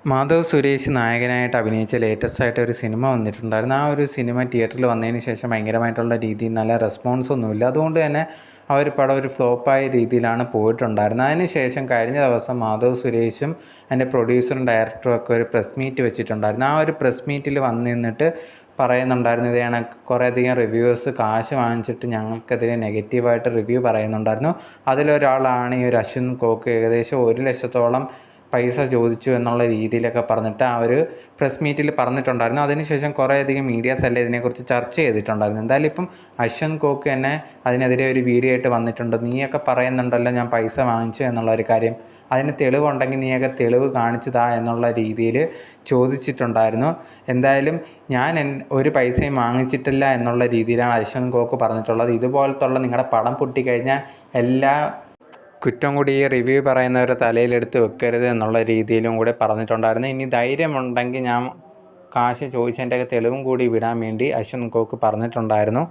മാധവ് സുരേഷ് നായകനായിട്ട് അഭിനയിച്ച ലേറ്റസ്റ്റ് ആയിട്ട് ഒരു സിനിമ വന്നിട്ടുണ്ടായിരുന്നു. ആ ഒരു സിനിമ തിയേറ്ററിൽ വന്നതിന് ശേഷം ഭയങ്കരമായിട്ടുള്ള രീതിയിൽ നല്ല റെസ്പോൺസൊന്നുമില്ല. അതുകൊണ്ട് തന്നെ ആ ഒരു പടം ഒരു ഫ്ലോപ്പായ രീതിയിലാണ് പോയിട്ടുണ്ടായിരുന്നത്. അതിന് ശേഷം കഴിഞ്ഞ ദിവസം മാധവ് സുരേഷും എൻ്റെ പ്രൊഡ്യൂസറും ഡയറക്ടറും ഒക്കെ ഒരു പ്രസ് മീറ്റ് വെച്ചിട്ടുണ്ടായിരുന്നു. ആ ഒരു പ്രസ് മീറ്റിൽ വന്ന് നിന്നിട്ട് പറയുന്നുണ്ടായിരുന്നു, ഇത് കണക്ക് കുറേയധികം റിവ്യൂവേഴ്സ് കാശ് വാങ്ങിച്ചിട്ട് ഞങ്ങൾക്കെതിരെ നെഗറ്റീവായിട്ട് റിവ്യൂ പറയുന്നുണ്ടായിരുന്നു. അതിലൊരാളാണ് ഈ ഒരു അശ്വിൻ കോക്ക്. ഏകദേശം 1 ലക്ഷത്തോളം പൈസ ചോദിച്ചു എന്നുള്ള രീതിയിലൊക്കെ പറഞ്ഞിട്ട് ആ ഒരു പ്രസ് മീറ്റിൽ പറഞ്ഞിട്ടുണ്ടായിരുന്നു. അതിനുശേഷം കുറേയധികം മീഡിയാസ് എല്ലാം ഇതിനെക്കുറിച്ച് ചർച്ച ചെയ്തിട്ടുണ്ടായിരുന്നു. എന്തായാലും ഇപ്പം അശ്വന്ത് കോക്ക് തന്നെ അതിനെതിരെ ഒരു വീഡിയോ ആയിട്ട് വന്നിട്ടുണ്ട്. നീയൊക്കെ പറയുന്നുണ്ടല്ലോ ഞാൻ പൈസ വാങ്ങിച്ചു എന്നുള്ള ഒരു കാര്യം, അതിന് തെളിവുണ്ടെങ്കിൽ നീയൊക്കെ തെളിവ് കാണിച്ചതാ എന്നുള്ള രീതിയിൽ ചോദിച്ചിട്ടുണ്ടായിരുന്നു. എന്തായാലും ഞാൻ ഒരു പൈസയും വാങ്ങിച്ചിട്ടില്ല എന്നുള്ള രീതിയിലാണ് അശ്വന്ത് കോക്ക് പറഞ്ഞിട്ടുള്ളത്. ഇതുപോലത്തുള്ള നിങ്ങളുടെ പടം പൊട്ടിക്കഴിഞ്ഞാൽ എല്ലാ കുറ്റം കൂടി ഈ റിവ്യൂ പറയുന്നവരെ തലയിലെടുത്ത് വെക്കരുത് എന്നുള്ള രീതിയിലും കൂടെ പറഞ്ഞിട്ടുണ്ടായിരുന്നു. ഇനി ധൈര്യമുണ്ടെങ്കിൽ ഞാൻ കാശ് ചോദിച്ചതിൻ്റെയൊക്കെ തെളിവും കൂടി വിടാൻ വേണ്ടി അശ്വന്ത് കോക്ക് പറഞ്ഞിട്ടുണ്ടായിരുന്നു.